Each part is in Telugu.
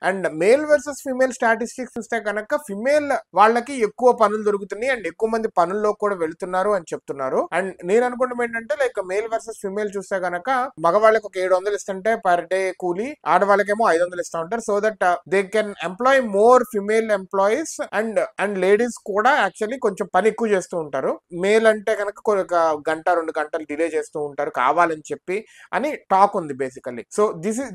And male versus female statistics చూస్తే కనుక ఫిమేల్ వాళ్ళకి ఎక్కువ పనులు దొరుకుతున్నాయి అండ్ ఎక్కువ మంది పనుల్లో కూడా వెళ్తున్నారు అని చెప్తున్నారు. అండ్ నేను అనుకుంటాం ఏంటంటే లైక్ మేల్ వర్సెస్ ఫిమేల్ చూస్తే కనుక మగవాళ్ళకి ఒక 700 ఇస్తుంటే పర్ డే కూలీ, ఆడవాళ్ళకేమో 500 ఇస్తా ఉంటారు. So that they can employ more female employees and ladies కూడా యాక్చువల్లీ కొంచెం పని ఎక్కువ చేస్తూ ఉంటారు. మేల్ అంటే కనుక ఒక గంట 2 గంటలు డిలే చేస్తూ ఉంటారు కావాలని చెప్పి అని టాక్ ఉంది basically. So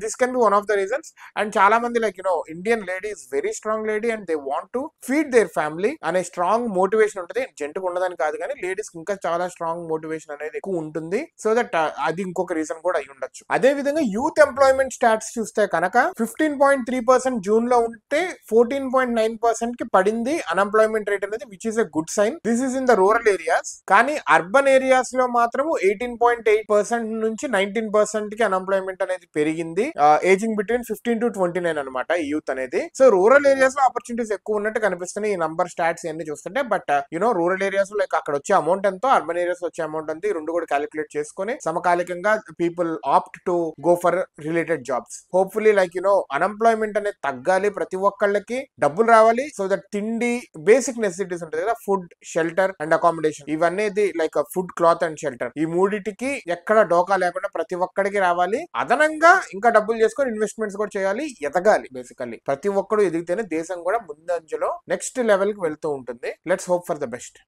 this can be one of the reasons. And చాలా మంది like Indian lady is very strong lady and they want to feed their family అనే స్ట్రాంగ్ మోటివేషన్ ఉంటుంది. జంటుకు ఉండదని కాదు కానీ లేడీస్ ఇంకా చాలా స్ట్రాంగ్ మోటివేషన్ అనేది ఎక్కువ ఉంటుంది. సో దట్ అది ఇంకొక రీజన్ కూడా అయి ఉండొచ్చు. అదే విధంగా యూత్ ఎంప్లాయ్మెంట్ స్టాట్స్ చూస్తే కనుక 15.3% జూన్ లో ఉంటే 14.9% కి పడింది అన్ఎంప్లాయ్మెంట్ రేట్ అనేది, which is a good sign. This is in the rural areas. కానీ అర్బన్ ఏరియాస్ లో మాత్రం 18.8% నుంచి 19% కి అన్ఎంప్లాయ్మెంట్ అనేది పెరిగింది. ఏజింగ్ బిట్వీన్ 15 to 29 అనమాట యూత్ అనేది. సో రూరల్ ఏరియాస్ లో ఆపర్చునిటీస్ ఎక్కువ ఉన్నట్టు కనిపిస్తున్నాయి ఈ నంబర్ స్టాట్స్ అన్ని చూస్తుంటే. బట్ రూరల్ ఏరియాస్ లో లైక్ అక్కడ వచ్చే అమౌంట్ ఎంతో, అర్బన్ ఏరియాస్ వచ్చే అమౌంట్ ఎంతో, ఈ రెండు కూడా క్యాలిక్యులేట్ చేసుకుని సమకాలికంగా people opt to go for related jobs. Hopefully like unemployment అనేది తగ్గాలి, ప్రతి ఒక్కళ్ళకి డబ్బులు రావాలి. సో దట్ తిండి బేసిక్ నెసెసిటీస్ ఉంటుంది కదా, ఫుడ్, షెల్టర్ అండ్ అకామిడేషన్, ఇవన్నీ like food, cloth and shelter, ఈ మూడిటికి ఎక్కడ డోకా లేకుండా ప్రతి ఒక్కడికి రావాలి. అదనంగా ఇంకా డబ్బులు చేసుకొని ఇన్వెస్ట్మెంట్స్ కూడా చేయాలి, ఎదగాలి. బేసికల్లీ ప్రతి ఒక్కడు ఎదిగితేనే దేశం కూడా ముందంజలో నెక్స్ట్ లెవెల్ కి వెళ్తూ ఉంటుంది. Let's hope for the best.